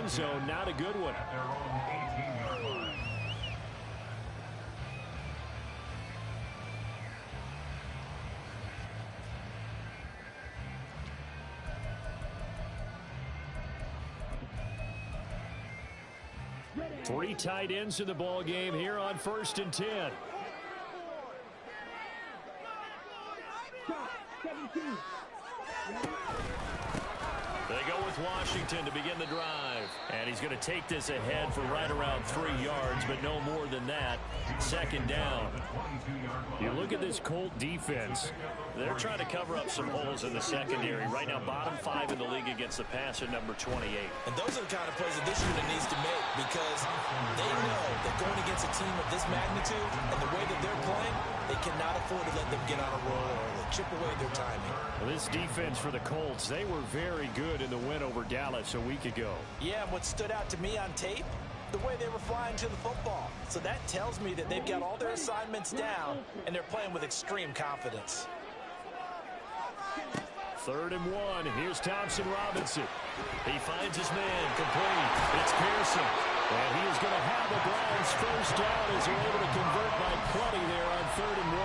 end zone. Not a good one. Three tight ends in the ball game here on 1st and 10. They go with Washington to begin the drive. And he's going to take this ahead for right around 3 yards, but no more than that. 2nd down. You look at this Colt defense. They're trying to cover up some holes in the secondary. Right now, bottom 5 in the league against the passer, number 28. And those are the kind of plays that this unit needs to make, because they know that going against a team of this magnitude and the way that they're playing, they cannot afford to let them get on a roll or chip away their timing. Well, this defense for the Colts, they were very good in the win over Dallas a week ago. Yeah, and what stood out to me on tape, the way they were flying to the football. So that tells me that they've got all their assignments down, and they're playing with extreme confidence. 3rd and 1. Here's Thompson Robinson. He finds his man complete. It's Pearson. And he is going to have the Browns first down as they're able to convert by plenty there on 3rd and 1.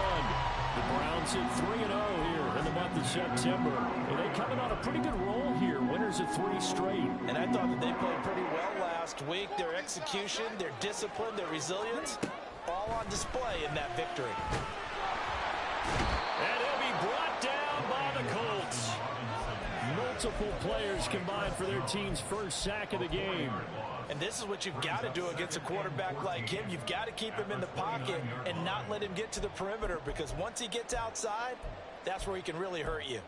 The Browns at 3-0 here in the month of September. And they coming on a pretty good roll here. Winners of 3 straight. And I thought that they played pretty well last week. Their execution, their discipline, their resilience, all on display in that victory. And he'll be brought down by the Colts. Multiple players combined for their team's first sack of the game. And this is what you've got to do against a quarterback like him. You've got to keep him in the pocket and not let him get to the perimeter, because once he gets outside, that's where he can really hurt you.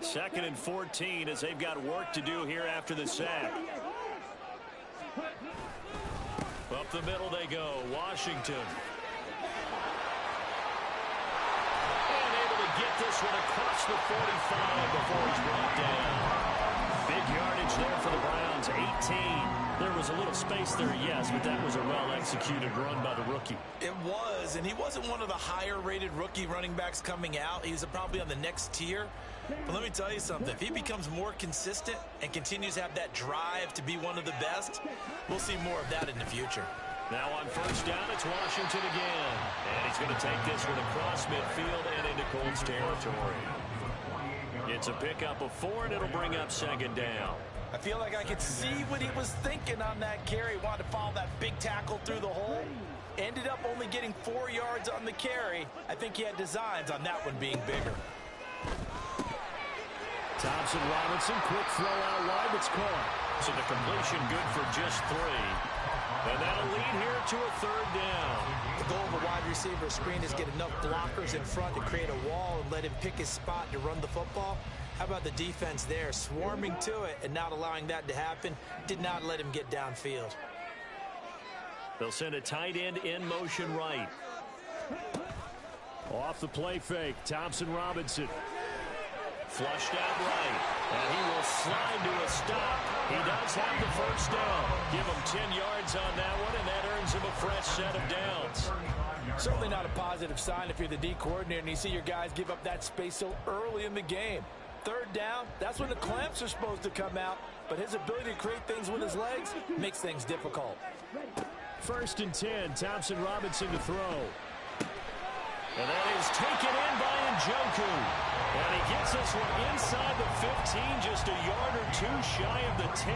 2nd and 14 as they've got work to do here after the sack. Up the middle they go. Washington. And able to get this one across the 45 before he's brought down. Big yardage there for the Browns. 18. There was a little space there, yes, but that was a well-executed run by the rookie. It was, and he wasn't one of the higher-rated rookie running backs coming out. He's probably on the next tier. But let me tell you something. If he becomes more consistent and continues to have that drive to be one of the best, we'll see more of that in the future. Now on 1st down, it's Washington again. And he's going to take this one across midfield and into Colts territory. It's a pickup of 4, and it'll bring up 2nd down. I feel like I could see what he was thinking on that carry. He wanted to follow that big tackle through the hole. Ended up only getting 4 yards on the carry. I think he had designs on that one being bigger. Thompson Robinson, quick throw out wide, that's caught. So the completion good for just 3. And that'll lead here to a 3rd down. The goal of a wide receiver screen is get enough blockers in front to create a wall and let him pick his spot to run the football. How about the defense there, swarming to it and not allowing that to happen? Did not let him get downfield. They'll send a tight end in motion right. Off the play fake, Thompson Robinson. Flushed out right, and he will slide to a stop. He does have the first down. Give him 10 yards on that one, and that earns him a fresh set of downs. Certainly not a positive sign if you're the D coordinator and you see your guys give up that space so early in the game. 3rd down, that's when the clamps are supposed to come out, but his ability to create things with his legs makes things difficult. 1st and 10, Thompson Robinson to throw. And that is taken in by Njoku. And he gets this one inside the 15, just a yard or 2 shy of the 10.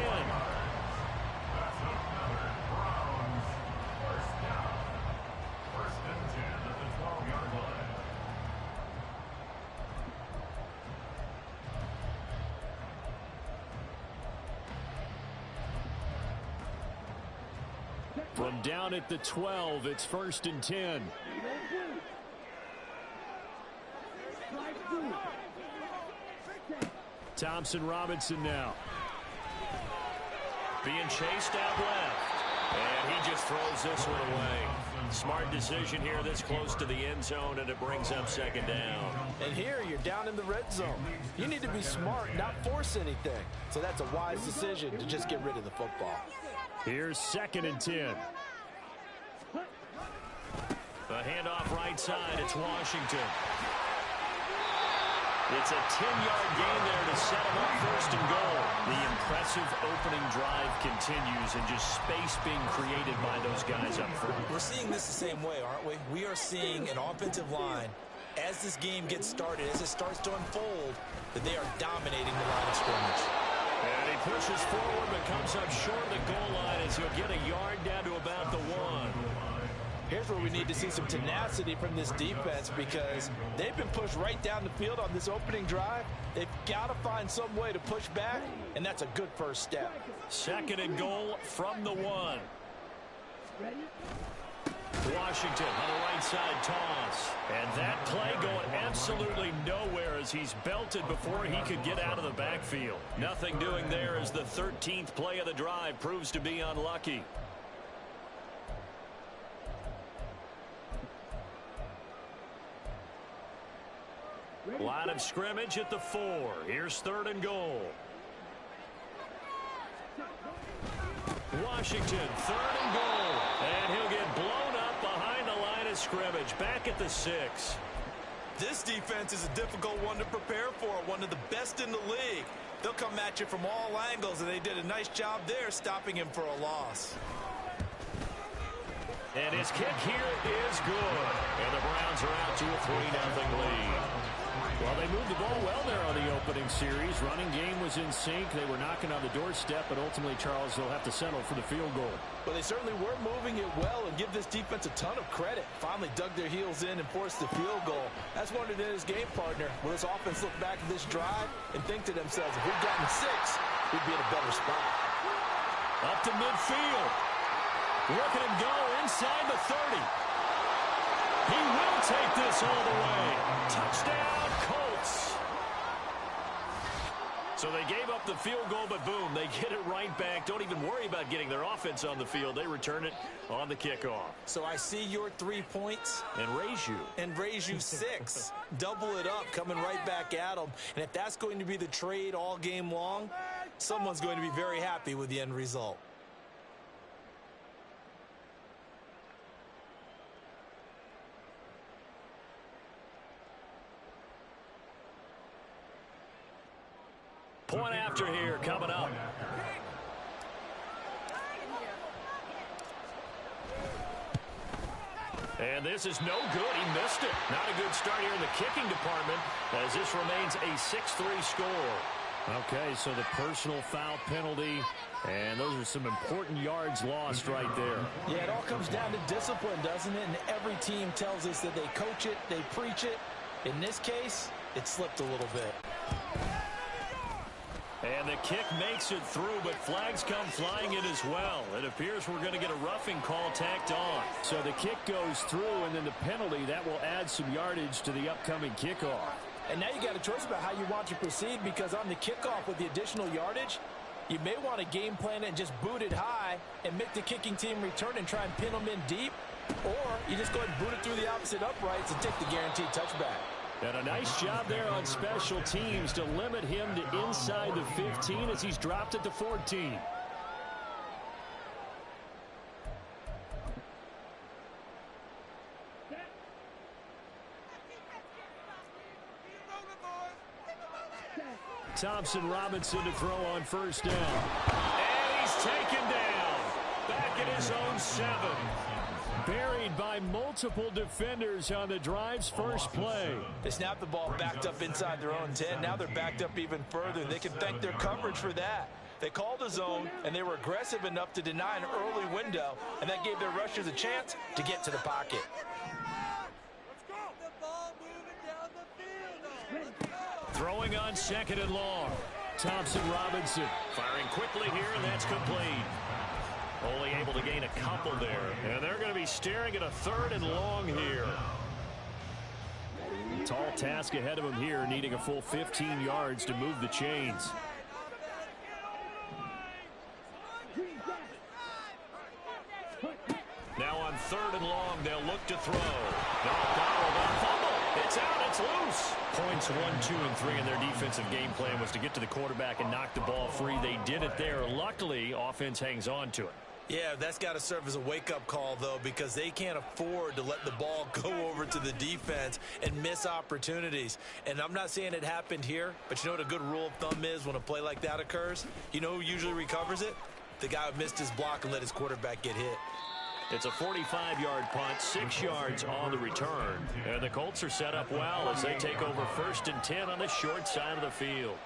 From down at the 12, it's 1st and 10. Thompson Robinson now. Being chased out left. And he just throws this one away. Smart decision here this close to the end zone, and it brings up 2nd down. And here you're down in the red zone. You need to be smart, not force anything. So that's a wise decision to just get rid of the football. Here's 2nd and 10. A handoff right side. It's Washington. It's a 10-yard gain there to set him up 1st first and goal. The impressive opening drive continues and just space being created by those guys up front. We're seeing this the same way, aren't we? We are seeing an offensive line, as this game gets started, as it starts to unfold, that they are dominating the line of scrimmage. And he pushes forward but comes up short of the goal line as he'll get a yard down to about the 1. Here's where we need to see some tenacity from this defense because they've been pushed right down the field on this opening drive. They've got to find some way to push back, and that's a good first step. Second and goal from the 1. Washington on the right side toss. And that play going absolutely nowhere as he's belted before he could get out of the backfield. Nothing doing there as the 13th play of the drive proves to be unlucky. Line of scrimmage at the 4. Here's third and goal. Washington, third and goal. And he'll get blown up behind the line of scrimmage. Back at the 6. This defense is a difficult one to prepare for, one of the best in the league. They'll come at you from all angles, and they did a nice job there stopping him for a loss. And his kick here is good. And the Browns are out to a 3-0 lead. Well, they moved the ball well there on the opening series. Running game was in sync. They were knocking on the doorstep, but ultimately Charles will have to settle for the field goal. Well, they certainly were moving it well and give this defense a ton of credit. Finally dug their heels in and forced the field goal. That's one of his game partner. Will this offense look back at this drive and think to themselves, if we'd gotten 6, we'd be in a better spot. Up to midfield. Look at him go inside the 30. He will take this all the way. Touchdown, Colts. So they gave up the field goal, but boom, they get it right back. Don't even worry about getting their offense on the field. They return it on the kickoff. So I see your 3 points. And raise you 6. Double it up, coming right back at them. And if that's going to be the trade all game long, someone's going to be very happy with the end result. Point after here coming up. And this is no good. He missed it. Not a good start here in the kicking department as this remains a 6-3 score. Okay, so the personal foul penalty, and those are some important yards lost right there. Yeah, it all comes down to discipline, doesn't it? And every team tells us that they coach it, they preach it. In this case, it slipped a little bit. And the kick makes it through, but flags come flying in as well. It appears we're going to get a roughing call tacked on. So the kick goes through, and then the penalty, that will add some yardage to the upcoming kickoff. And now you got a choice about how you want to proceed, because on the kickoff with the additional yardage, you may want to game plan it and just boot it high and make the kicking team return and try and pin them in deep. Or you just go ahead and boot it through the opposite uprights and take the guaranteed touchback. And a nice job there on special teams to limit him to inside the 15 as he's dropped at the 14. Thompson Robinson to throw on first down. And he's taken down. Back at his own 7. Buried by multiple defenders on the drive's first play. They snapped the ball backed up inside their own 10. Now they're backed up even further, and they can thank their coverage for that. They called a zone, and they were aggressive enough to deny an early window, and that gave their rushers a chance to get to the pocket. Throwing on second and long. Thompson Robinson firing quickly here, and that's complete. Only able to gain a couple there. And they're going to be staring at a third and long here. Tall task ahead of him here, needing a full 15 yards to move the chains. Now on third and long, they'll look to throw. It's out, it's loose. Points 1, 2, and 3 in their defensive game plan was to get to the quarterback and knock the ball free. They did it there. Luckily, offense hangs on to it. Yeah, that's got to serve as a wake-up call, though, because they can't afford to let the ball go over to the defense and miss opportunities. And I'm not saying it happened here, but you know what a good rule of thumb is when a play like that occurs? You know who usually recovers it? The guy who missed his block and let his quarterback get hit. It's a 45-yard punt, 6 yards on the return. And the Colts are set up well as they take over 1st and 10 on the short side of the field.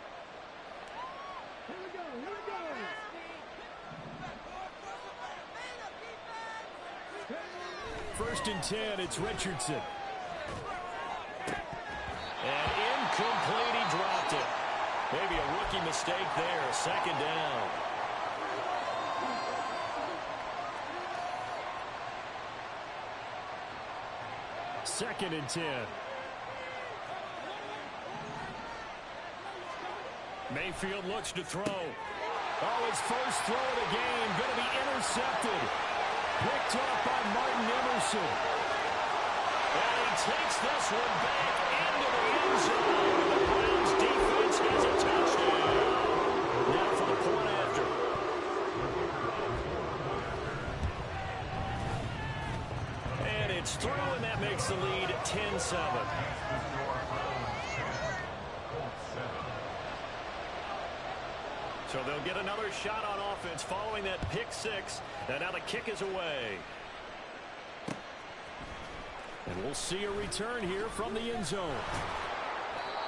First and 10, it's Richardson. And incomplete, he dropped it. Maybe a rookie mistake there, 2nd down. Second and 10. Mayfield looks to throw. Oh, his first throw of the game, going to be intercepted. Picked off by Martin Emerson. And he takes this one back into the end zone. The Browns defense has a touchdown. Now for the point after. And it's through, and that makes the lead 10-7. So they'll get another shot on offense following that pick 6. And now the kick is away. And we'll see a return here from the end zone.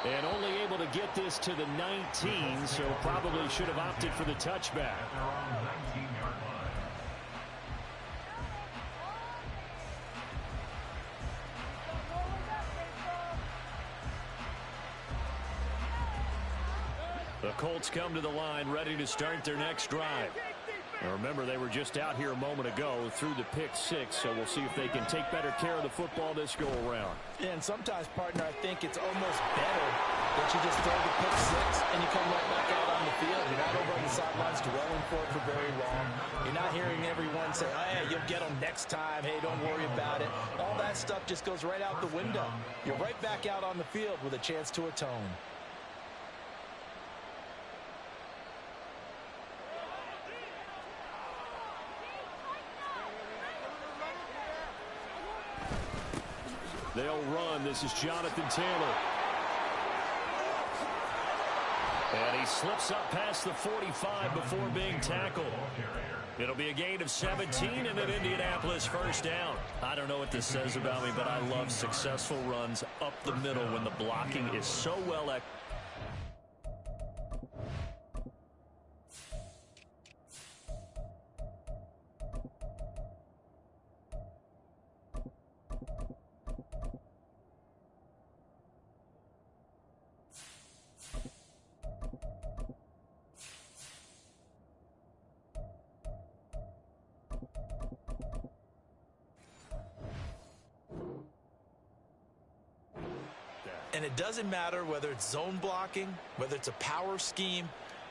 And only able to get this to the 19, so probably should have opted for the touchback. The Colts come to the line ready to start their next drive. Now remember, they were just out here a moment ago through the pick 6, so we'll see if they can take better care of the football this go around. Yeah, and sometimes, partner, I think it's almost better that you just throw the pick 6 and you come right back out on the field. You're not over on the sidelines dwelling for it for very long. You're not hearing everyone say, oh, yeah, you'll get them next time. Hey, don't worry about it. All that stuff just goes right out the window. You're right back out on the field with a chance to atone. They'll run. This is Jonathan Taylor. And he slips up past the 45 before being tackled. It'll be a gain of 17 and an Indianapolis first down. I don't know what this says about me, but I love successful runs up the middle when the blocking is so well executed. And it doesn't matter whether it's zone blocking, whether it's a power scheme.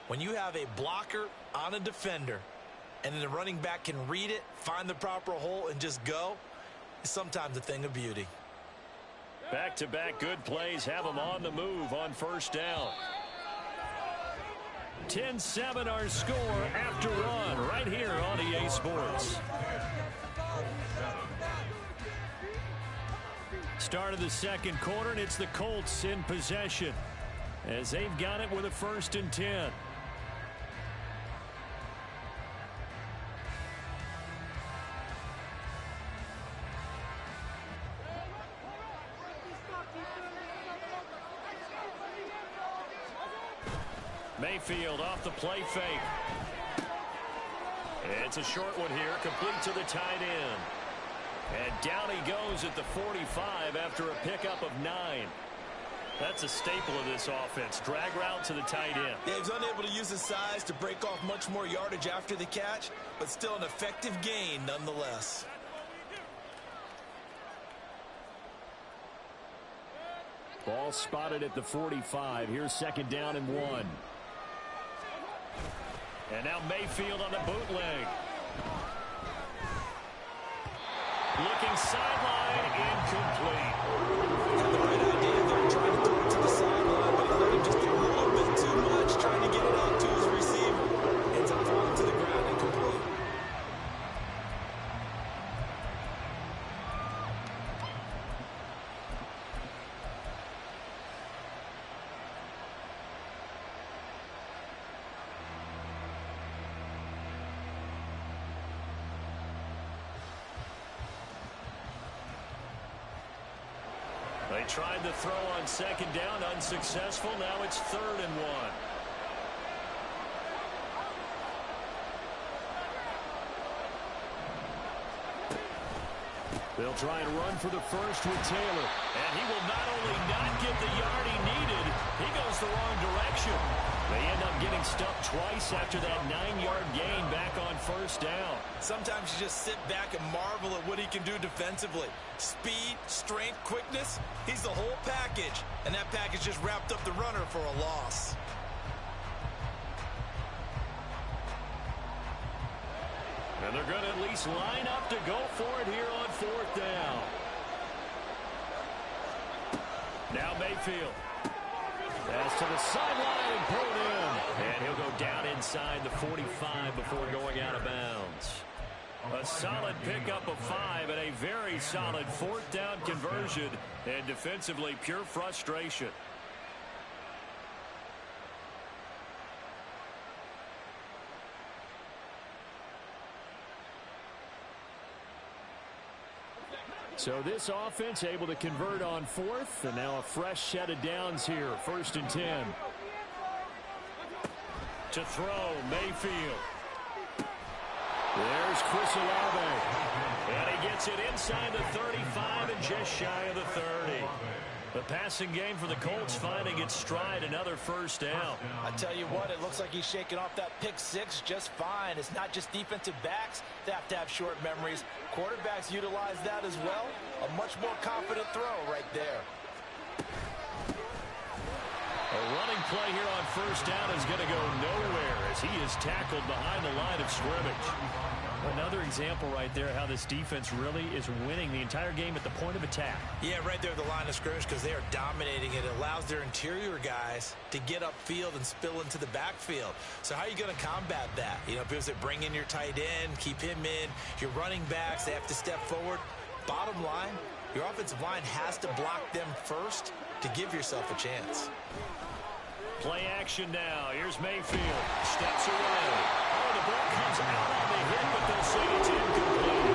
When you have a blocker on a defender and then the running back can read it, find the proper hole, and just go, it's sometimes a thing of beauty. Back-to-back good plays have them on the move on first down. 10-7 our score after run right here on EA Sports. Start of the second quarter, and it's the Colts in possession as they've got it with a 1st and 10. Mayfield off the play fake. It's a short one here, complete to the tight end. And down he goes at the 45 after a pickup of 9. That's a staple of this offense. Drag route to the tight end. Yeah, he's unable to use his size to break off much more yardage after the catch, but still an effective gain nonetheless. Ball spotted at the 45. Here's 2nd down and 1. And now Mayfield on the bootleg. Looking sideline, incomplete. Got the right idea there, trying to throw it to the sideline, but he let him just a little bit too much, trying to get it out to his receiver. Ends up falling to the ground, incomplete. They tried the throw on second down, unsuccessful. Now it's 3rd and 1. They'll try and run for the first with Taylor. And he will not only not get the yard he needed, he goes the wrong direction. They end up getting stuffed twice after that 9-yard gain back on 1st down. Sometimes you just sit back and marvel at what he can do defensively. Speed, strength, quickness, he's the whole package. And that package just wrapped up the runner for a loss. And they're going to at least line up to go for it here on 4th down. Now Mayfield. Pass to the sideline and pulled in. And he'll go down inside the 45 before going out of bounds. A solid pickup of 5 and a very solid 4th down conversion. And defensively, pure frustration. So this offense able to convert on 4th, and now a fresh set of downs here. 1st and 10. To throw, Mayfield. There's Chris Olave. And he gets it inside the 35 and just shy of the 30. The passing game for the Colts finding its stride, another 1st down. I tell you what, it looks like he's shaking off that pick 6 just fine. It's not just defensive backs that have to have short memories. Quarterbacks utilize that as well. A much more confident throw right there. A running play here on 1st down is going to go nowhere as he is tackled behind the line of scrimmage. Another example right there how this defense really is winning the entire game at the point of attack. Yeah, right there at the line of scrimmage because they are dominating it. It allows their interior guys to get upfield and spill into the backfield. So how are you going to combat that? You know, because they bring in your tight end, keep him in. Your running backs, they have to step forward. Bottom line, your offensive line has to block them first to give yourself a chance. Play action now. Here's Mayfield. Steps away. Oh, the ball comes out on the hit, but they'll say it's incomplete.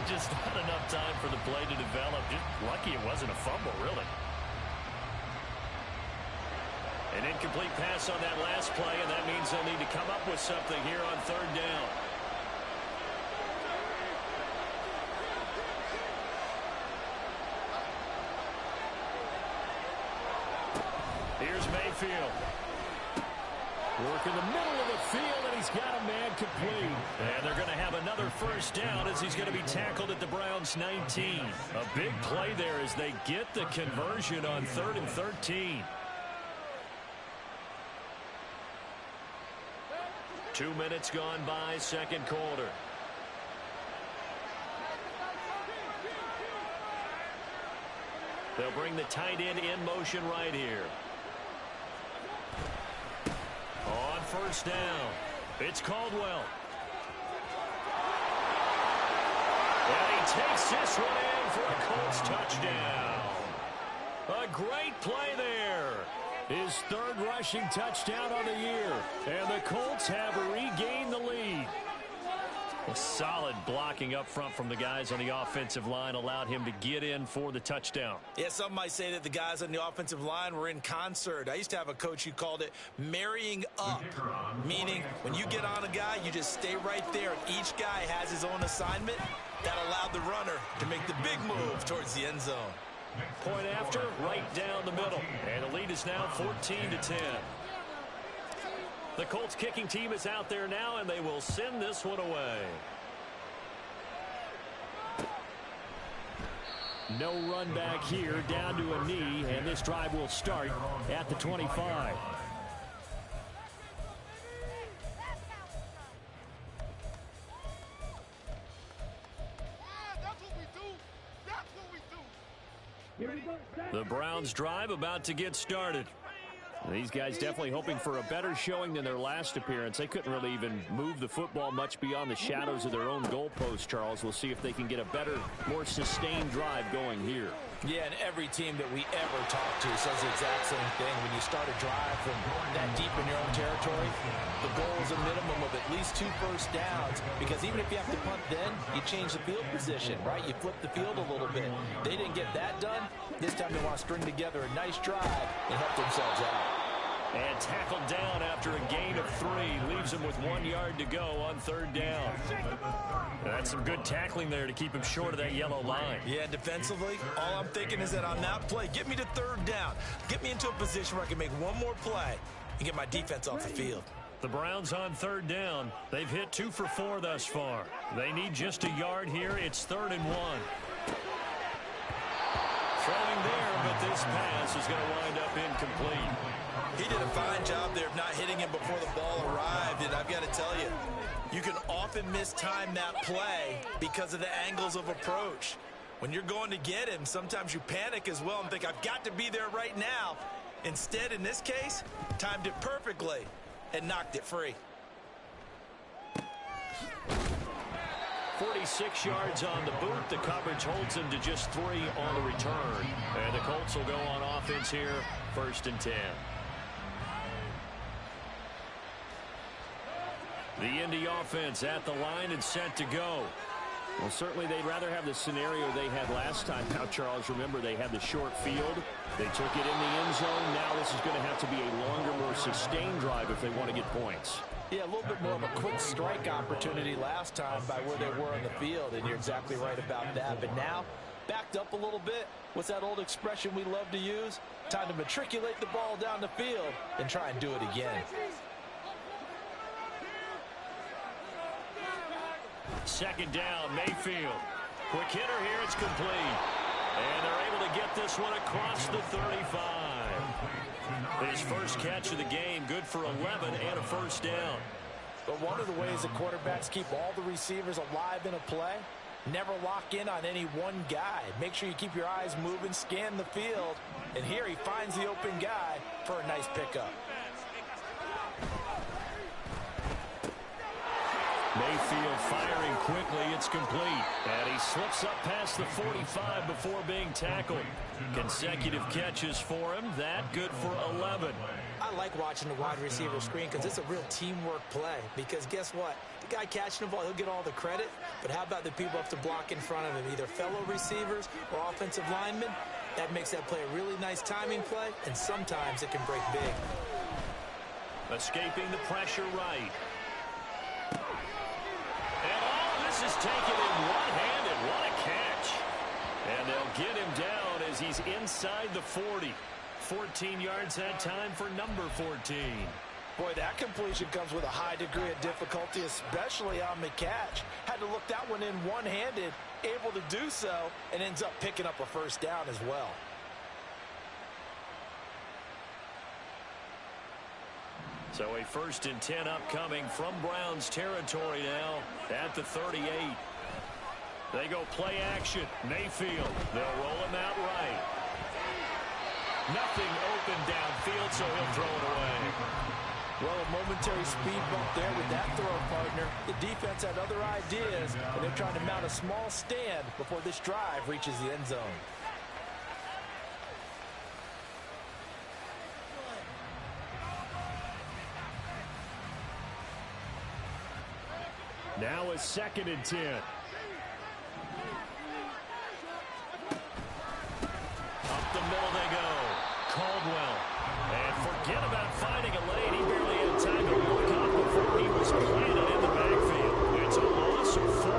Just not enough time for the play to develop. Just lucky it wasn't a fumble, really. An incomplete pass on that last play, and that means they'll need to come up with something here on 3rd down. Here's Mayfield. Work in the middle of the field, and he's got a man complete. And they're going to have another 1st down as he's going to be tackled at the Browns' 19. A big play there as they get the conversion on 3rd and 13. 2 minutes gone by, 2nd quarter. They'll bring the tight end in motion right here. On 1st down, it's Caldwell. And he takes this one in for a Colts touchdown. A great play there. His 3rd rushing touchdown on the year. And the Colts have regained the lead. A solid blocking up front from the guys on the offensive line allowed him to get in for the touchdown. Yeah, some might say that the guys on the offensive line were in concert. I used to have a coach who called it marrying up, meaning when you get on a guy, you just stay right there. Each guy has his own assignment. That allowed the runner to make the big move towards the end zone. Point after, right down the middle. And the lead is now 14-10. The Colts kicking team is out there now, and they will send this one away. No run back here, down to a knee, and this drive will start at the 25. The Browns drive about to get started. These guys definitely hoping for a better showing than their last appearance. They couldn't really even move the football much beyond the shadows of their own goalpost, Charles. We'll see if they can get a better, more sustained drive going here. Yeah, and every team that we ever talk to says the exact same thing. When you start a drive from that deep in your own territory, the goal is a minimum of at least 2 first downs, because even if you have to punt then, you change the field position, right? You flip the field a little bit. They didn't get that done. This time they want to string together a nice drive and help themselves out. And tackled down after a gain of 3. Leaves him with 1 yard to go on 3rd down. That's some good tackling there to keep him short of that yellow line. Yeah, defensively, all I'm thinking is that on that play, get me to 3rd down. Get me into a position where I can make one more play and get my defense off the field. The Browns on 3rd down. They've hit 2 for 4 thus far. They need just a yard here. It's 3rd and 1. Throwing there, but this pass is going to wind up incomplete. He did a fine job there of not hitting him before the ball arrived, and I've got to tell you, you can often mistime that play because of the angles of approach. When you're going to get him, sometimes you panic as well and think, I've got to be there right now. Instead, in this case, timed it perfectly and knocked it free. 46 yards on the boot. The coverage holds him to just 3 on the return. And the Colts will go on offense here, 1st and 10. The Indy offense at the line and set to go. Well, certainly they'd rather have the scenario they had last time. Now, Charles, remember they had the short field. They took it in the end zone. Now this is going to have to be a longer, more sustained drive if they want to get points. Yeah, a little bit more of a quick strike opportunity last time by where they were on the field, and you're exactly right about that. But now, backed up a little bit. What's that old expression we love to use? Time to matriculate the ball down the field and try and do it again. 2nd down, Mayfield. Quick hitter here, it's complete. And they're able to get this one across the 35. His first catch of the game, good for 11 and a 1st down. But one of the ways that quarterbacks keep all the receivers alive in a play, never lock in on any one guy. Make sure you keep your eyes moving, scan the field. And here he finds the open guy for a nice pickup. Mayfield firing quickly. It's complete. And he slips up past the 45 before being tackled. Consecutive catches for him. That good for 11. I like watching the wide receiver screen because it's a real teamwork play. Because guess what? The guy catching the ball, he'll get all the credit. But how about the people up to block in front of him? Either fellow receivers or offensive linemen. That makes that play a really nice timing play. And sometimes it can break big. Escaping the pressure right. And all this is taken in one-handed. What a catch. And they'll get him down as he's inside the 40. 14 yards that time for number 14. Boy, that completion comes with a high degree of difficulty, especially on the catch. Had to look that one in one-handed, able to do so, and ends up picking up a 1st down as well. So a 1st and 10 upcoming from Browns territory now at the 38. They go play action. Mayfield. They'll roll him out right. Nothing open downfield, so he'll throw it away. Well, a momentary speed bump there with that throw, partner. The defense had other ideas, and they're trying to mount a small stand before this drive reaches the end zone. Now a 2nd and 10. Up the middle they go. Caldwell. And forget about finding a lane. He barely had time to look up before he was planted in the backfield. It's a loss of 4.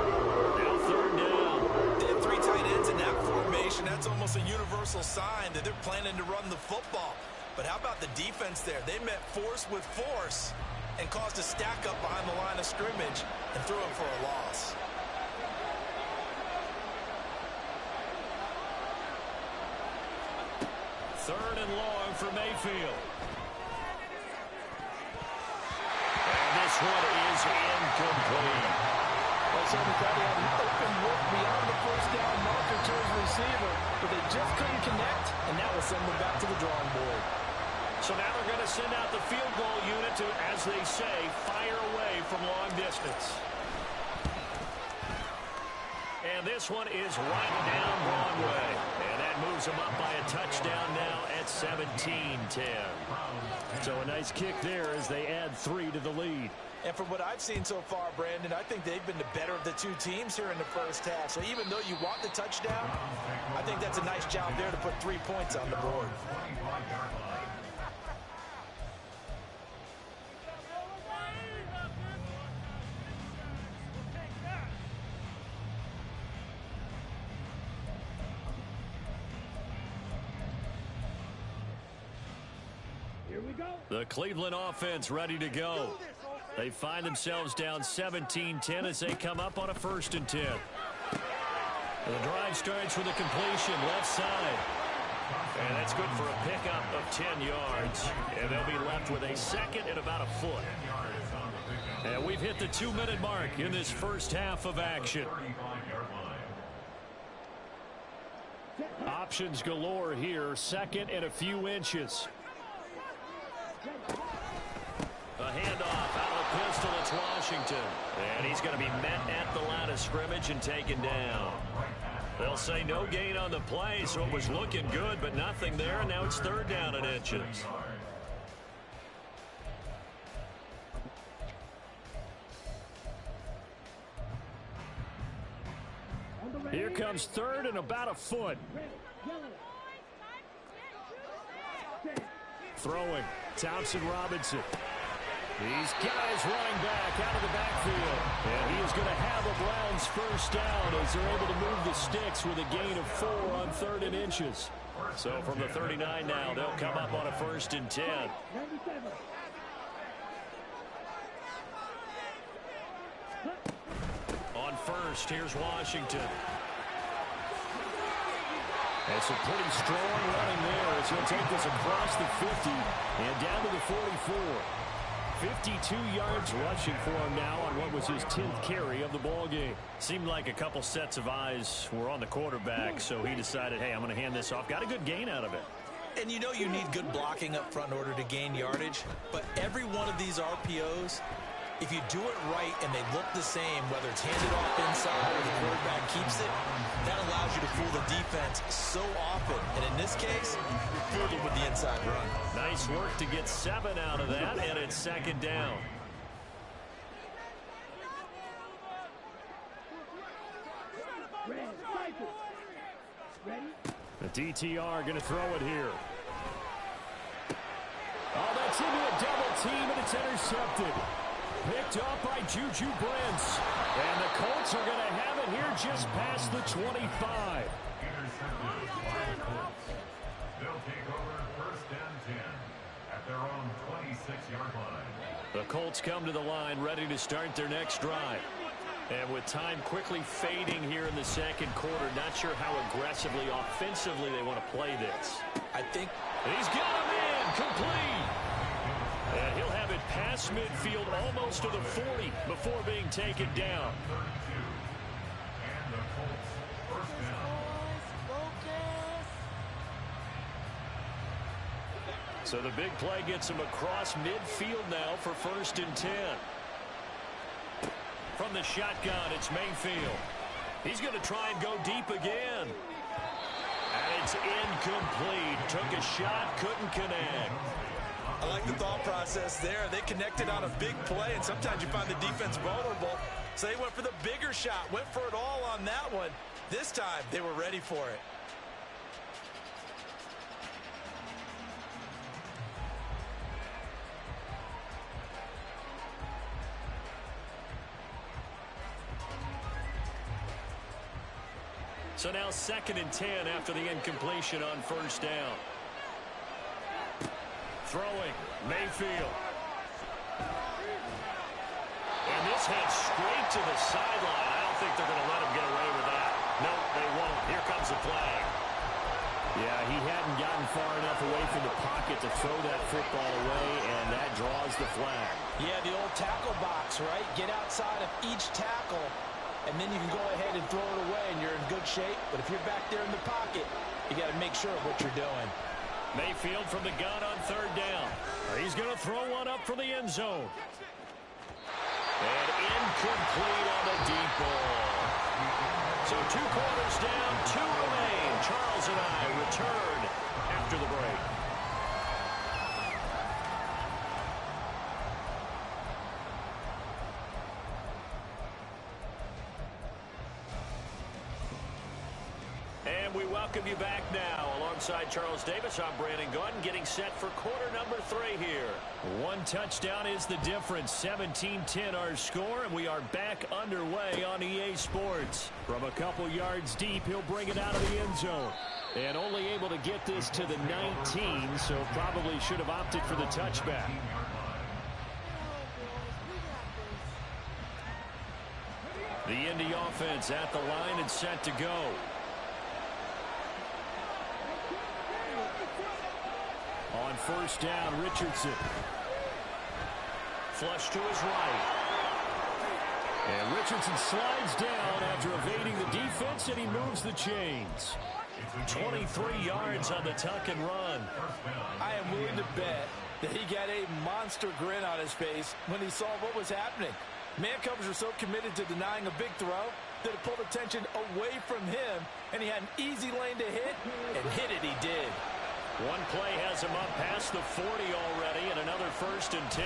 Now 3rd down. They had 3 tight ends in that formation. That's almost a universal sign that they're planning to run the football. But how about the defense there? They met force with force and caused a stack up behind the line of scrimmage and threw him for a loss. Third and long for Mayfield. And this one is incomplete. Well, so he thought he had an open look beyond the 1st down marker to his receiver, but they just couldn't connect, and that will send them back to the drawing board. So now they're going to send out the field goal unit to, as they say, fire away from long distance. And this one is right down Broadway. And that moves them up by a touchdown now at 17-10. So a nice kick there as they add 3 to the lead. And from what I've seen so far, Brandon, I think they've been the better of the two teams here in the first half. So even though you want the touchdown, I think that's a nice job there to put 3 points on the board. The Cleveland offense ready to go. They find themselves down 17-10 as they come up on a 1st and 10. The drive starts with a completion left side. And that's good for a pickup of 10 yards. And they'll be left with a 2nd and about a foot. And we've hit the 2-minute mark in this first half of action. Options galore here. 2nd and a few inches. A handoff out of the pistol. It's Washington. And he's going to be met at the line of scrimmage and taken down. They'll say no gain on the play, so it was looking good, but nothing there. And now it's 3rd down and inches. Here comes 3rd and about a foot. Throwing. Thompson Robinson. These guys running back out of the backfield. And he is going to have a Browns 1st down as they're able to move the sticks with a gain of 4 on 3rd and inches. So from the 39 now, they'll come up on a 1st and 10. On 1st, here's Washington. It's a pretty strong running there as he'll take this across the 50 and down to the 44. 52 yards rushing for him now on what was his 10th carry of the ball game. Seemed like a couple sets of eyes were on the quarterback, so he decided, hey, I'm going to hand this off. Got a good gain out of it. And you know you need good blocking up front in order to gain yardage, but every one of these RPOs, if you do it right and they look the same, whether it's handed off inside or the quarterback keeps it, that allows you to fool the defense so often. And in this case, you're fooled with the inside run. Nice work to get 7 out of that, and it's 2nd down. The DTR going to throw it here. Oh, that's into a double team, and it's intercepted. Picked up by Juju Brents. And the Colts are going to have it here just past the 25. They'll take over 1st and 10 at their own 26-yard line. The Colts come to the line ready to start their next drive. And with time quickly fading here in the 2nd quarter, not sure how aggressively, offensively they want to play this. I think he's got him in, complete. And he'll have it past midfield almost to the 40 before being taken down. And the Colts 1st down. So the big play gets him across midfield now for 1st and 10. From the shotgun, it's Mayfield. He's going to try and go deep again. And it's incomplete. Took a shot, couldn't connect. I like the thought process there. They connected on a big play, and sometimes you find the defense vulnerable. So they went for the bigger shot, went for it all on that one. This time, they were ready for it. So now 2nd and 10 after the incompletion on 1st down. Throwing, Mayfield. And this heads straight to the sideline. I don't think they're going to let him get away with that. No, they won't. Here comes the flag. Yeah, he hadn't gotten far enough away from the pocket to throw that football away, and that draws the flag. Yeah, the old tackle box, right? Get outside of each tackle, and then you can go ahead and throw it away, and you're in good shape. But if you're back there in the pocket, you got to make sure of what you're doing. Mayfield from the gun on third down. He's going to throw one up for the end zone. And incomplete on the deep ball. So 2 quarters down, 2 remain. Charles and I return after the break. And we welcome you back now. Alongside Charles Davis, I'm Brandon Gunn, getting set for quarter number 3 here. 1 touchdown is the difference. 17-10 our score, and we are back underway on EA Sports. From a couple yards deep, he'll bring it out of the end zone. And only able to get this to the 19, so probably should have opted for the touchback. The Indy offense at the line and set to go. On first down, Richardson. Flush to his right. And Richardson slides down after evading the defense, and he moves the chains. 23 yards on the tuck and run. I am willing to bet that he got a monster grin on his face when he saw what was happening. Man covers were so committed to denying a big throw that it pulled attention away from him, and he had an easy lane to hit, and hit it he did. One play has him up past the 40 already, and another 1st and 10.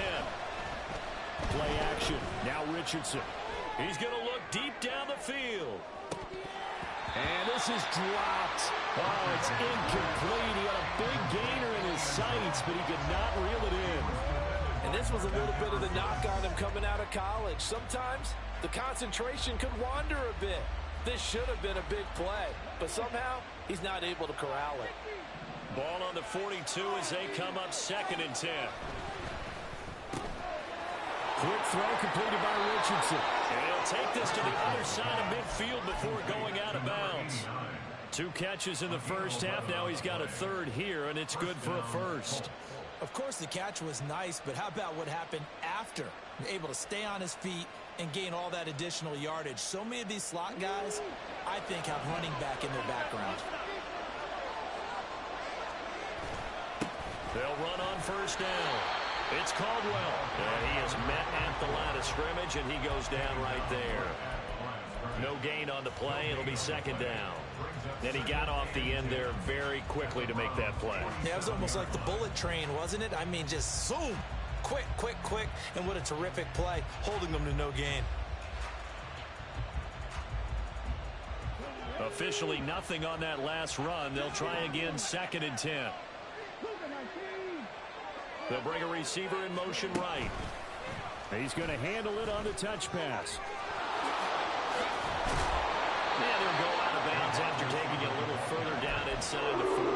Play action. Now Richardson. He's going to look deep down the field. And this is dropped. Oh, it's incomplete. He had a big gainer in his sights, but he could not reel it in. And this was a little bit of the knock on him coming out of college. Sometimes the concentration could wander a bit. This should have been a big play, but somehow he's not able to corral it. Ball on the 42 as they come up 2nd and 10. Quick throw completed by Richardson. And he'll take this to the other side of midfield before going out of bounds. 2 catches in the first half. Now he's got a 3rd here, and it's good for a 1st. Of course, the catch was nice, but how about what happened after? Able to stay on his feet and gain all that additional yardage. So many of these slot guys, I think, have running back in their background. They'll run on first down. It's Caldwell. And he is met at the line of scrimmage, and he goes down right there. No gain on the play. It'll be 2nd down. Then he got off the end there very quickly to make that play. Yeah, it was almost like the bullet train, wasn't it? I mean, just zoom. Quick, quick, quick. And what a terrific play, holding them to no gain. Officially nothing on that last run. They'll try again 2nd and 10. They'll bring a receiver in motion right. He's going to handle it on the touch pass. And he'll go out of bounds after taking it a little further down inside the 40.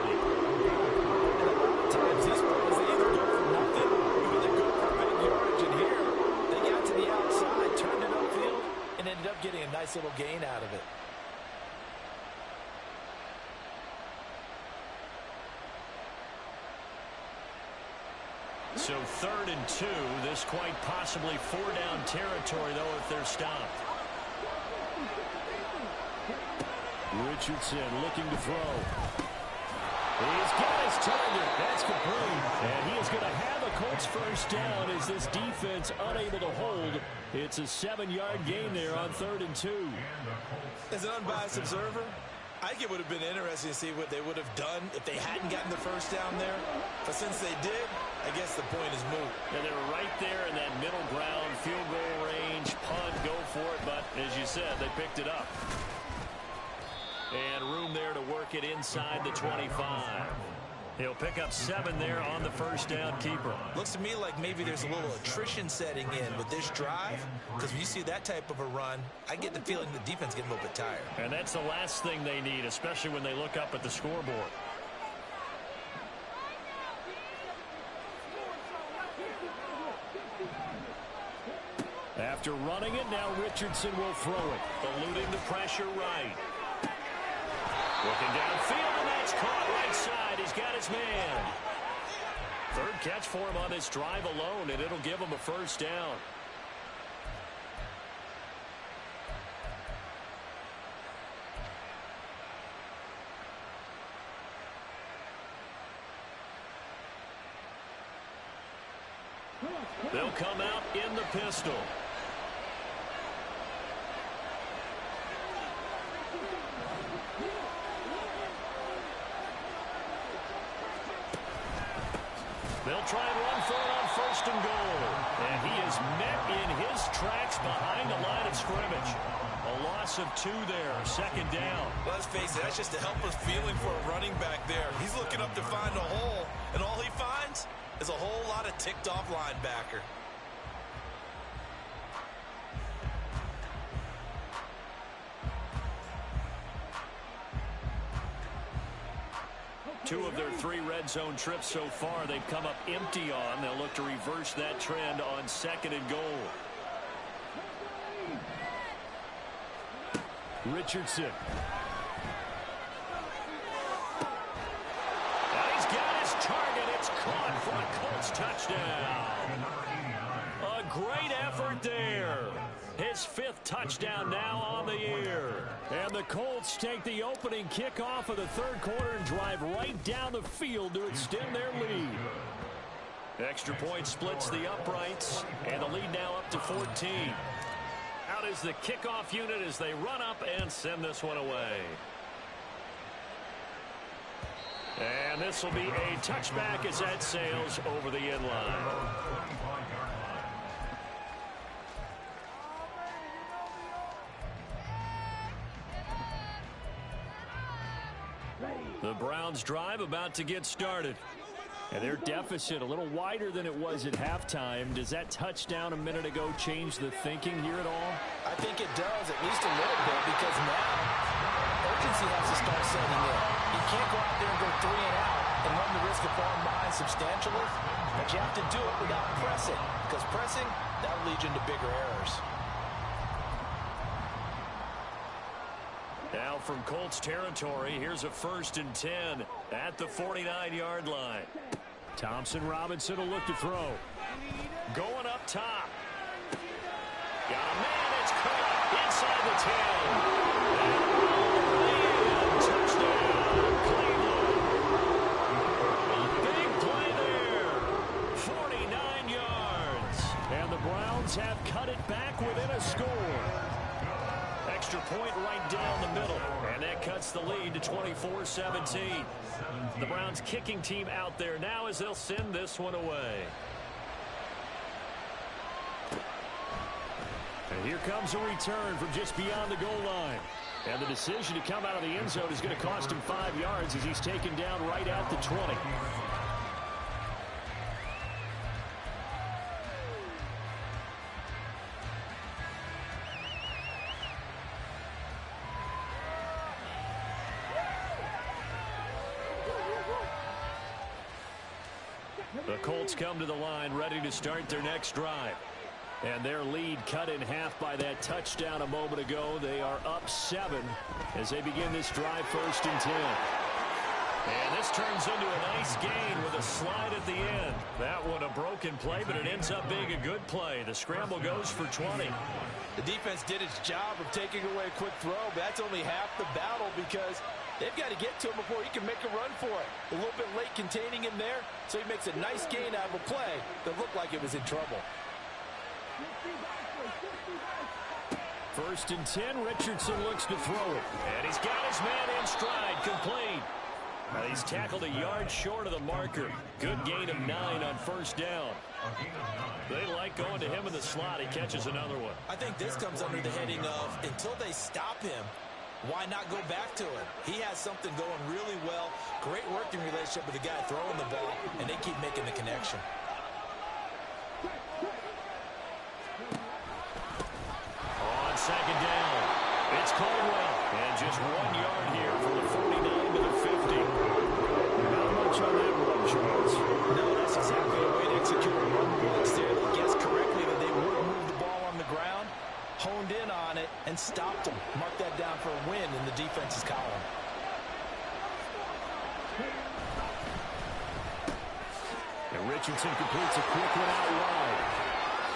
Times these plays, they either go for nothing or they go for big yardage. And here, they got to the outside, turned it upfield, and ended up getting a nice little gain out of it. So 3rd and 2. This quite possibly 4-down territory, though, if they're stopped. Richardson looking to throw. He's got his target. That's complete. And he is going to have a Colts 1st down as this defense unable to hold. It's a 7-yard gain there on 3rd and 2. As an unbiased observer, I think it would have been interesting to see what they would have done if they hadn't gotten the 1st down there. But since they did, I guess the point is moot. And they were right there in that middle ground, field goal range, punt, go for it. But as you said, they picked it up. And room there to work it inside the 25. He'll pick up 7 there on the 1st down keeper. Looks to me like maybe there's a little attrition setting in with this drive, because when you see that type of a run, I get the feeling the defense getting a little bit tired. And that's the last thing they need, especially when they look up at the scoreboard. After running it, now Richardson will throw it. Eluding the pressure right. Looking downfield, and that's caught right side. He's got his man. 3rd catch for him on this drive alone, and it'll give him a 1st down. They'll come out in the pistol. They'll try and run for it on 1st and goal. And he is met in his tracks behind the line of scrimmage. A loss of 2 there, 2nd down. Let's face it, that's just a helpless feeling for a running back there. He's looking up to find a hole, and all he finds is a whole lot of ticked-off linebacker. Two of their 3 red zone trips so far they've come up empty on. They'll look to reverse that trend on 2nd and goal. Richardson. And he's got his target. It's caught for a Colts touchdown. A great effort there. His 5th touchdown now on the year. And the Colts take the opening kickoff of the 3rd quarter and drive right down the field to extend their lead. Extra point splits the uprights, and the lead now up to 14. Out is the kickoff unit as they run up and send this one away. And this will be a touchback as that sails over the end line. The Browns drive about to get started. And their deficit a little wider than it was at halftime. Does that touchdown a minute ago change the thinking here at all? I think it does, at least a little bit, because now urgency has to start setting in. You can't go out there and go 3 and out and run the risk of falling behind substantially, but you have to do it without pressing, because pressing, that'll lead you into bigger errors. Now from Colts territory, here's a 1st and 10 at the 49-yard line. Thompson Robinson will look to throw. Going up top. Got a man, it's caught inside the 10. And touchdown, Cleveland. A big play there. 49 yards. And the Browns have cut it back within a score. Extra point right down the middle, and that cuts the lead to 24-17. The Browns kicking team out there now as they'll send this one away. And here comes a return from just beyond the goal line. And the decision to come out of the end zone is going to cost him 5 yards as he's taken down right out the 20. The Colts come to the line ready to start their next drive. And their lead cut in half by that touchdown a moment ago. They are up 7 as they begin this drive 1st and 10. And this turns into a nice gain with a slide at the end. That one a broken play, but it ends up being a good play. The scramble goes for 20. The defense did its job of taking away a quick throw, but that's only half the battle because they've got to get to him before he can make a run for it. A little bit late containing him there, so he makes a nice gain out of a play that looked like it was in trouble. 1st and 10, Richardson looks to throw it. And he's got his man in stride, complete. He's tackled a yard short of the marker. Good gain of 9 on 1st down. They like going to him in the slot. He catches another one. I think this comes under the heading of until they stop him, why not go back to him? He has something going really well. Great working relationship with the guy throwing the ball, and they keep making the connection. On 2nd down, it's Caldwell. And just 1 yard here from the 49 to the 50. Not much on that run, Charles. No, that's exactly the way to execute a run blitz there. They guessed correctly that they would move the ball on the ground, honed in on it, and stopped him. Mark that down for a win in the defense's column. And Richardson completes a quick one out wide.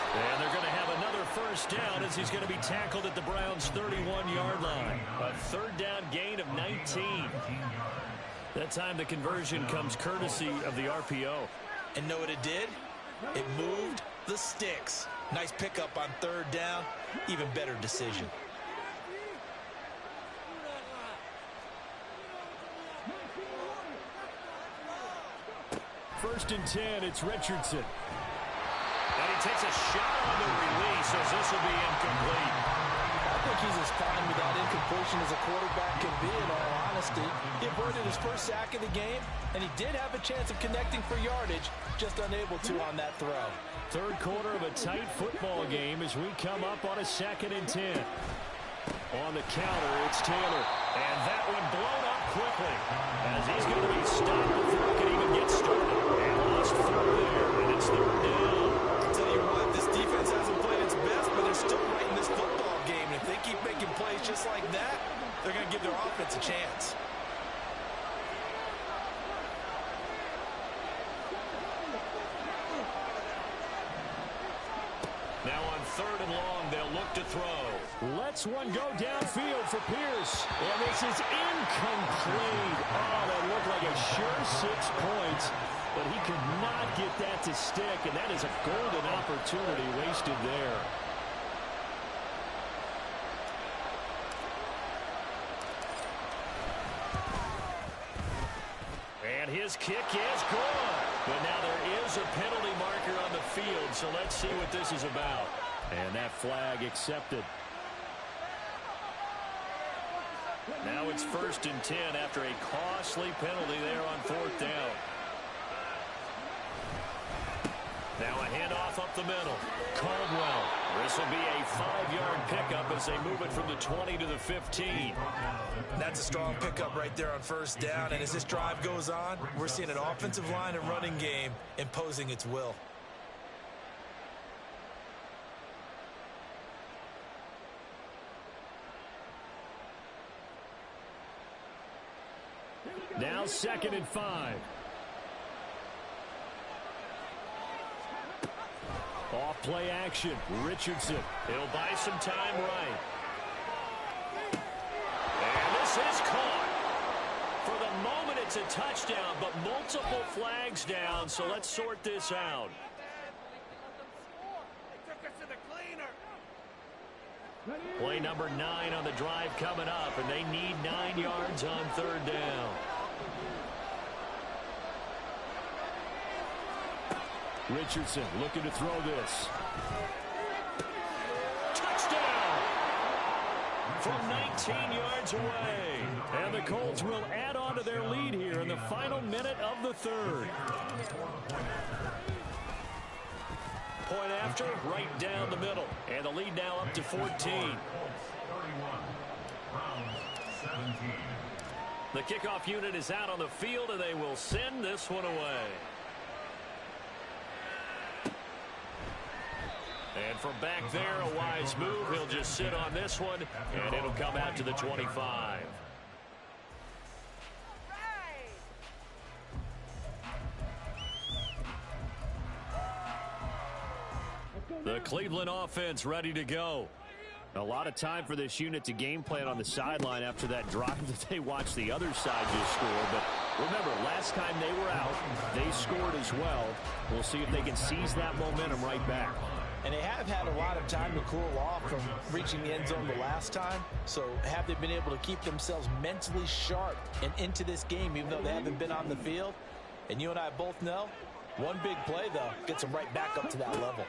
And they're going to have another 1st down as he's going to be tackled at the Browns' 31-yard line. A 3rd down gain of 19. That time the conversion comes courtesy of the RPO. And know what it did? It moved the sticks. Nice pickup on third down. Even better decision. First and 10, it's Richardson. And he takes a shot on the release as this will be incomplete. I think he's as fine with that incompletion as a quarterback can be, in all honesty. He avoided his first sack of the game, and he did have a chance of connecting for yardage, just unable to on that throw. Third quarter of a tight football game as we come up on a 2nd and 10. On the counter, it's Taylor. And that one blown up quickly as he's going to be stopped before he can even get started. And lost 4 there, and it's 3rd down. I'll tell you what, this defense hasn't played its best, but they're still right in this football game. And if they keep making plays just like that, they're going to give their offense a chance. Now on 3rd and long, they'll look to throw. Lets one go downfield for Pierce. And this is incomplete. Oh, that looked like a sure 6 points. But he could not get that to stick. And that is a golden opportunity wasted there. And his kick is good. But now there is a penalty marker on the field, so let's see what this is about. And that flag accepted. Now it's 1st and 10 after a costly penalty there on 4th down. Now a handoff up the middle. Caldwell. This will be a 5-yard pickup as they move it from the 20 to the 15. That's a strong pickup right there on 1st down. And as this drive goes on, we're seeing an offensive line and running game imposing its will. Now 2nd and 5. Off play action. Richardson. He'll buy some time right. And this is caught. For the moment, it's a touchdown, but multiple flags down, so let's sort this out. Play number 9 on the drive coming up, and they need 9 yards on 3rd down. Richardson looking to throw this. Touchdown! From 19 yards away. And the Colts will add on to their lead here in the final minute of the 3rd. Point after, right down the middle. And the lead now up to 14. The kickoff unit is out on the field, and they will send this one away. And from back there, a wise move. He'll just sit on this one, and it'll come out to the 25. The Cleveland offense ready to go. A lot of time for this unit to game plan on the sideline after that drive that they watched the other side just score. But remember, last time they were out, they scored as well. We'll see if they can seize that momentum right back. And they have had a lot of time to cool off from reaching the end zone the last time. So have they been able to keep themselves mentally sharp and into this game, even though they haven't been on the field? And you and I both know, one big play, though, gets them right back up to that level.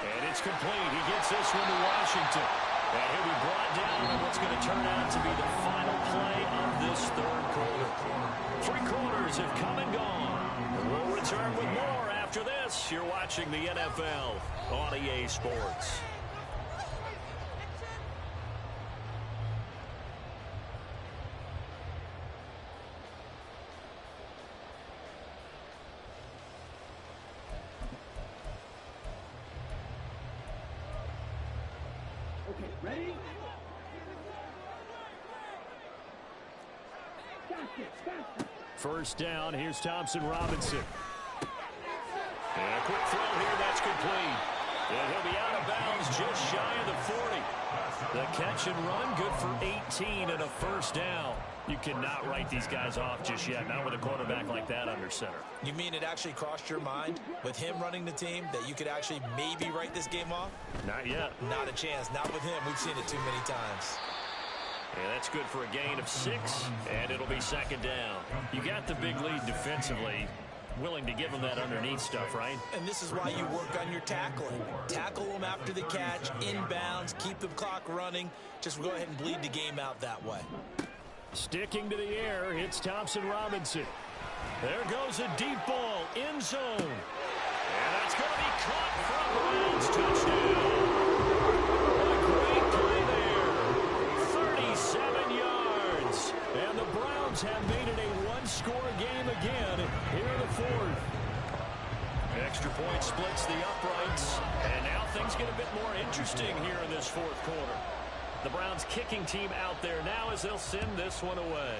And it's complete. He gets this one to Washington. And he'll be brought down on what's going to turn out to be the final play of this 3rd quarter. 3 quarters have come and gone. We'll return with more after this. You're watching the NFL on EA Sports. Okay, ready? First down, here's Thompson Robinson. And a quick throw here, that's complete. And he'll be out of bounds just shy of the 40. The catch and run, good for 18 and a first down. You cannot write these guys off just yet, not with a quarterback like that under center. You mean it actually crossed your mind with him running the team that you could actually maybe write this game off? Not yet. Not a chance. Not with him. We've seen it too many times. And that's good for a gain of 6, and it'll be second down. You got the big lead defensively. Willing to give them that underneath stuff, right? And this is why you work on your tackling. Tackle them after the catch, inbounds, keep the clock running. Just go ahead and bleed the game out that way. Sticking to the air, it's Thompson Robinson. There goes a deep ball, end zone. And that's going to be caught from Browns. Touchdown. A great play there. 37 yards. And the Browns have made it a one-score game again here in the fourth. Extra point splits the uprights. And now things get a bit more interesting here in this fourth quarter. The Browns kicking team out there now as they'll send this one away.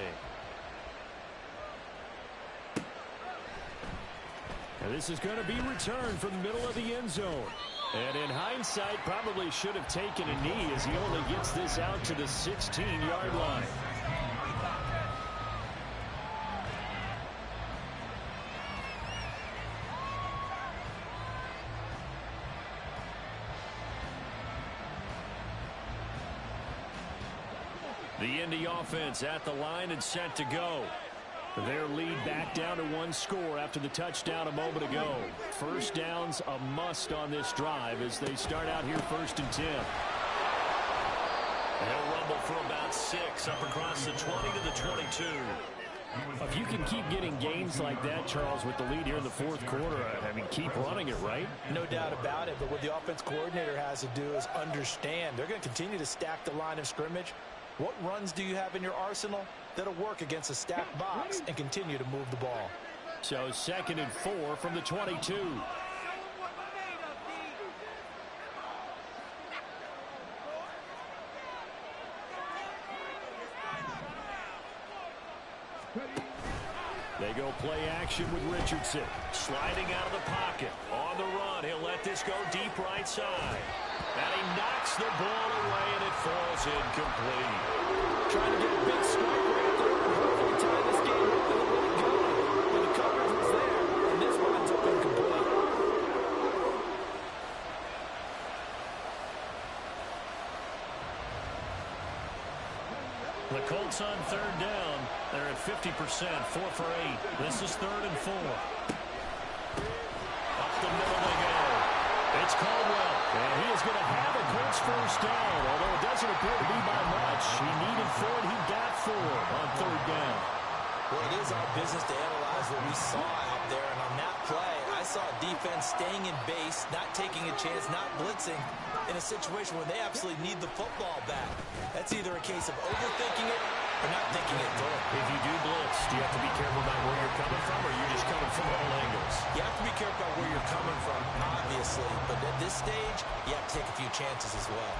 And this is going to be returned from the middle of the end zone. And in hindsight, probably should have taken a knee as he only gets this out to the 16-yard line. The Indy offense at the line and set to go. Their lead back down to one score after the touchdown a moment ago. First down's a must on this drive as they start out here 1st and 10. He'll rumble for about 6 up across the 20 to the 22. If you can keep getting gains like that, Charles, with the lead here in the fourth quarter, I mean, keep running it, right? No doubt about it, but what the offense coordinator has to do is understand. They're going to continue to stack the line of scrimmage. What runs do you have in your arsenal that'll work against a stacked box and continue to move the ball? So 2nd and 4 from the 22. They go play action with Richardson. Sliding out of the pocket. On the run, he'll let this go deep right side. And he knocks the ball away, and it falls incomplete. Trying to get a big strike right there. Hopefully tie this game up and let it go. But the coverage was there, and this runs up incomplete. The Colts on 3rd down. They're at 50%, 4 for 8. This is 3rd and 4. Up the middle they go. It's Caldwell. And he is going to have a Colts first down, although it doesn't appear to be by much. He needed 4, and he got 4 on 3rd down. Well, it is our business to analyze what we saw out there, and on that play, I saw defense staying in base, not taking a chance, not blitzing in a situation where they absolutely need the football back. That's either a case of overthinking it or not thinking it through. If you do blitz, do you have to be careful about where you're coming from, or are you just coming from all angles? You have to be careful about where you're coming from, obviously, but at this stage, you have to take a few chances as well.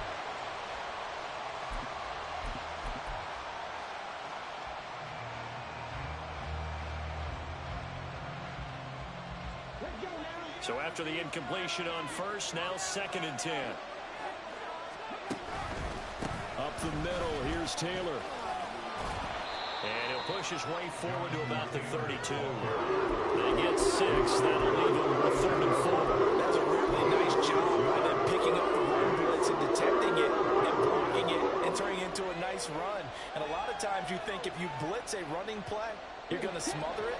So after the incompletion on first, now 2nd and 10. Up the middle, here's Taylor. And he'll push his way forward to about the 32. They get 6. That'll leave him with 3rd and 4. That's a really nice job by them picking up the run blitz and detecting it and blocking it and turning it into a nice run. And a lot of times you think if you blitz a running play, you're going to smother it.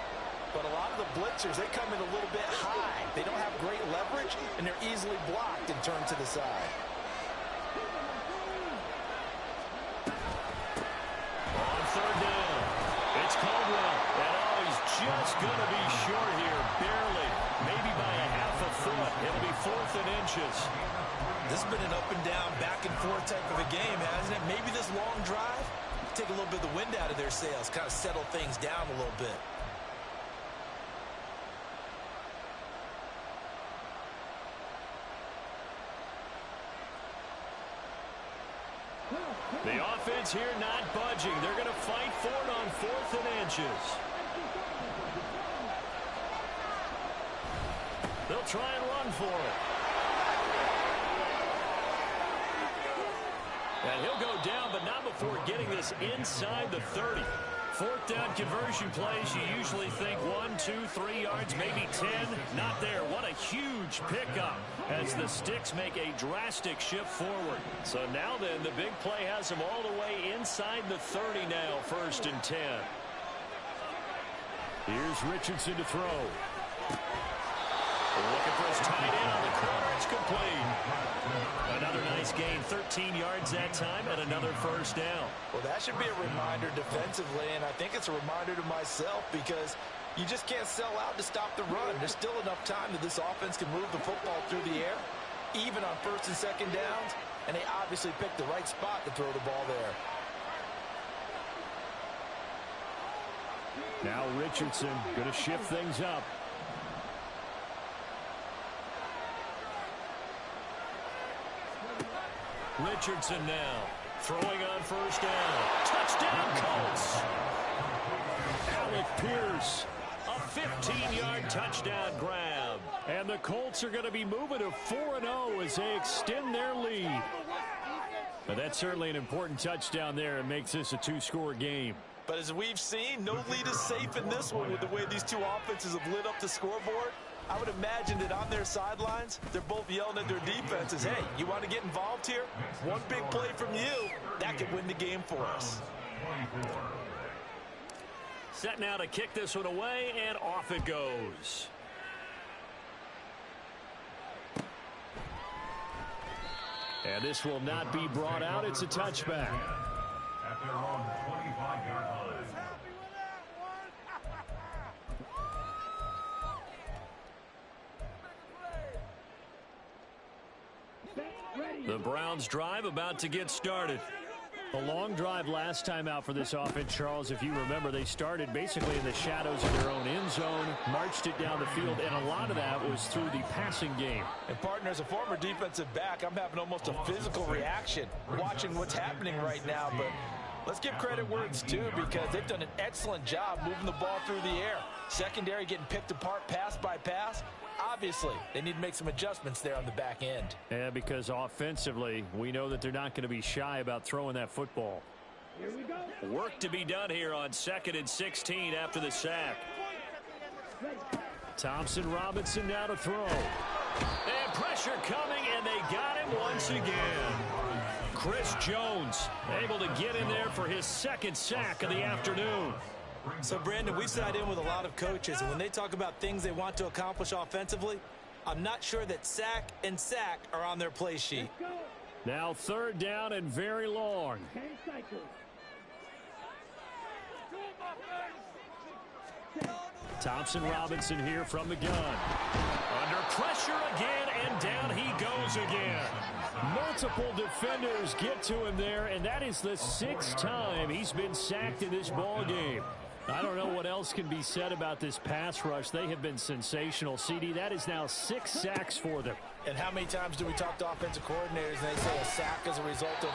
But a lot of the blitzers, they come in a little bit high. They don't have great leverage, and they're easily blocked and turned to the side. On 3rd down, it's Caldwell. And he's just going to be short here, barely. Maybe by a half a foot. It'll be 4th and inches. This has been an up and down, back and forth type of a game, hasn't it? Maybe this long drive, take a little bit of the wind out of their sails, kind of settle things down a little bit. The offense here not budging. They're going to fight for it on 4th and inches. They'll try and run for it. And he'll go down, but not before getting this inside the 30. Fourth down conversion plays, you usually think 1, 2, 3 yards, maybe 10. Not there. What a huge pickup as the Sticks make a drastic shift forward. So now then, the big play has them all the way inside the 30 now, 1st and 10. Here's Richardson to throw. Looking for his tight end on the corner. It's complete. Another nice gain, 13 yards that time, and another 1st down. Well, that should be a reminder defensively, and I think it's a reminder to myself because you just can't sell out to stop the run. There's still enough time that this offense can move the football through the air, even on 1st and 2nd downs, and they obviously picked the right spot to throw the ball there. Now Richardson going to shift things up. Richardson now throwing on 1st down. Touchdown Colts. Alec Pierce, a 15-yard touchdown grab. And the Colts are going to be moving to 4-0 as they extend their lead. But that's certainly an important touchdown there. It makes this a 2-score game. But as we've seen, no lead is safe in this one with the way these two offenses have lit up the scoreboard. I would imagine that on their sidelines, they're both yelling at their defenses, hey, you want to get involved here? One big play from you, that could win the game for us. Set now to kick this one away, and off it goes. And this will not be brought out. It's a touchback. At their own 25-yard line. The Browns drive about to get started. A long drive last time out for this offense, Charles. If you remember, they started basically in the shadows of their own end zone, marched it down the field, and a lot of that was through the passing game. And partner, as a former defensive back, I'm having almost a physical reaction watching what's happening right now. But let's give credit where it's due because they've done an excellent job moving the ball through the air. Secondary getting picked apart pass by pass. Obviously, they need to make some adjustments there on the back end. Yeah, because offensively, we know that they're not going to be shy about throwing that football. Here we go. Work to be done here on 2nd and 16 after the sack. Thompson Robinson now to throw. And pressure coming, and they got him once again. Chris Jones able to get in there for his 2nd sack of the afternoon. So, Brandon, we sat in with a lot of coaches, and when they talk about things they want to accomplish offensively, I'm not sure that sack and sack are on their play sheet. Now 3rd down and very long. 10 cycles. Thompson Robinson here from the gun. Under pressure again, and down he goes again. Multiple defenders get to him there, and that is the 6th time he's been sacked in this ball game. I don't know what else can be said about this pass rush. They have been sensational. CD, that is now 6 sacks for them. And how many times do we talk to offensive coordinators and they say a sack is a result of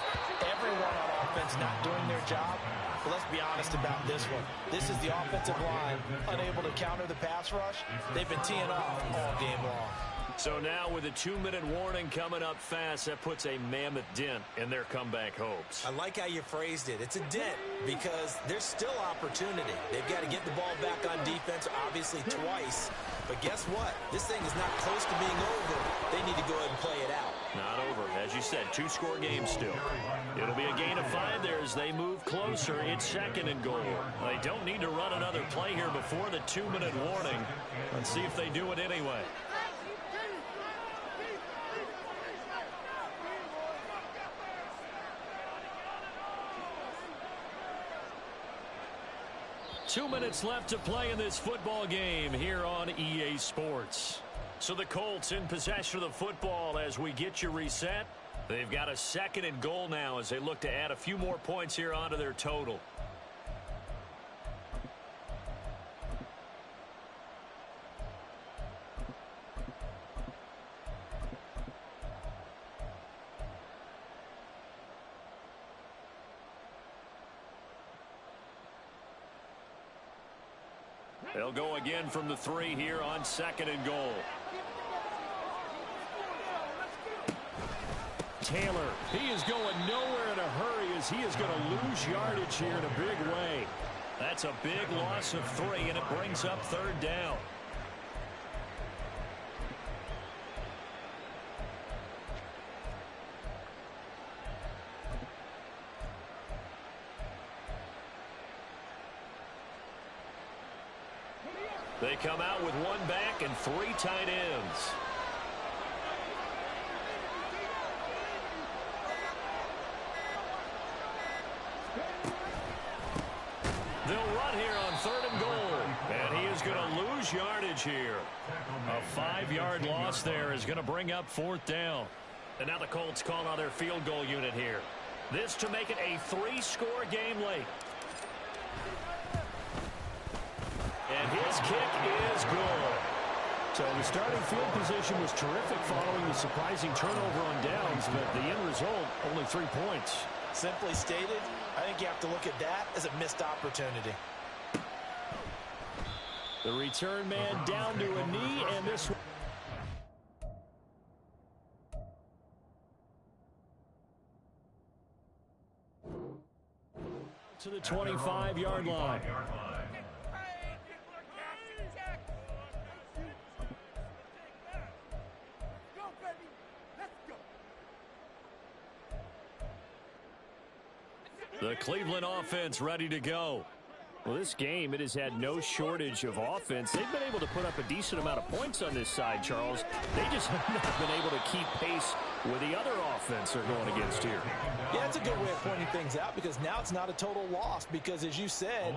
everyone on offense not doing their job? But let's be honest about this one. This is the offensive line unable to counter the pass rush. They've been teeing off all game long. So now with a 2-minute warning coming up fast, that puts a mammoth dent in their comeback hopes. I like how you phrased it. It's a dent because there's still opportunity. They've got to get the ball back on defense, obviously twice. But guess what? This thing is not close to being over. They need to go ahead and play it out. Not over. As you said, 2-score game still. It'll be a gain of 5 there as they move closer. It's 2nd and goal. They don't need to run another play here before the 2-minute warning. Let's see if they do it anyway. Two minutes left to play in this football game here on EA Sports. So the Colts in possession of the football as we get you reset. They've got a 2nd and goal now as they look to add a few more points here onto their total. They'll go again from the 3 here on 2nd and goal. Taylor, he is going nowhere in a as he is going to lose yardage here in a big way. That's a big loss of 3, and it brings up 3rd down. They come out with 1 back and 3 tight ends. They'll run here on 3rd and goal. And he is going to lose yardage here. A 5-yard loss there is going to bring up 4th down. And now the Colts call on their field goal unit here. This to make it a 3-score game late. And his kick is good. So the starting field position was terrific following the surprising turnover on downs, but the end result, only 3 points. Simply stated, I think you have to look at that as a missed opportunity. The return man down to a knee, and this one. To the 25-yard line. The Cleveland offense ready to go. Well, this game, it has had no shortage of offense. They've been able to put up a decent amount of points on this side, Charles. They just have not been able to keep pace with the other offense they're going against here. Yeah, it's a good way of pointing things out because now it's not a total loss because, as you said,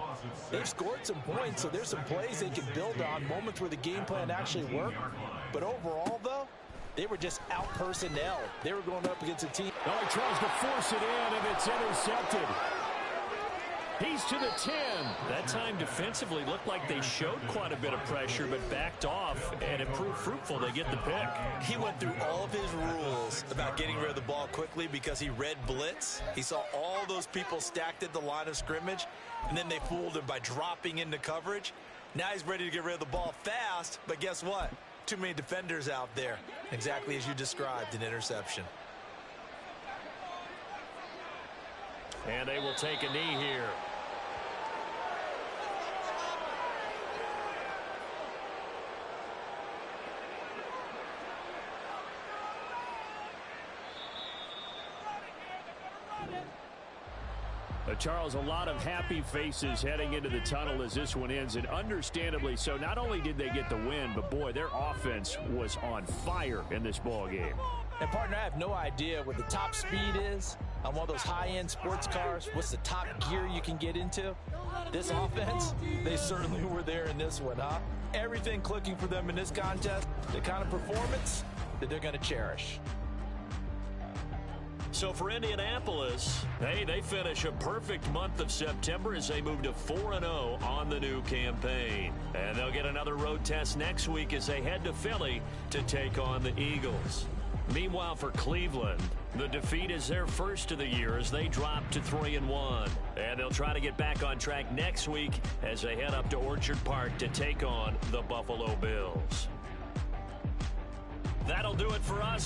they've scored some points, so there's some plays they can build on, moments where the game plan actually worked. But overall, though, they were just out-personnel. They were going up against a team. Oh, he tries to force it in, and it's intercepted. He's to the 10. That time defensively looked like they showed quite a bit of pressure, but backed off, and it proved fruitful. They get the pick. He went through all of his rules about getting rid of the ball quickly because he read blitz. He saw all those people stacked at the line of scrimmage, and then they fooled him by dropping into coverage. Now he's ready to get rid of the ball fast, but guess what? Too many defenders out there. Exactly as you described, an interception. And they will take a knee here. Charles, a lot of happy faces heading into the tunnel as this one ends, and understandably so. Not only did they get the win, but boy, their offense was on fire in this ball game. And, partner, I have no idea what the top speed is on one of those high-end sports cars. What's the top gear you can get into? This offense, they certainly were there in this one, huh? Everything clicking for them in this contest, the kind of performance that they're going to cherish. So for Indianapolis, hey, they finish a perfect month of September as they move to 4-0 on the new campaign. And they'll get another road test next week as they head to Philly to take on the Eagles. Meanwhile, for Cleveland, the defeat is their first of the year as they drop to 3-1. And they'll try to get back on track next week as they head up to Orchard Park to take on the Buffalo Bills. That'll do it for us.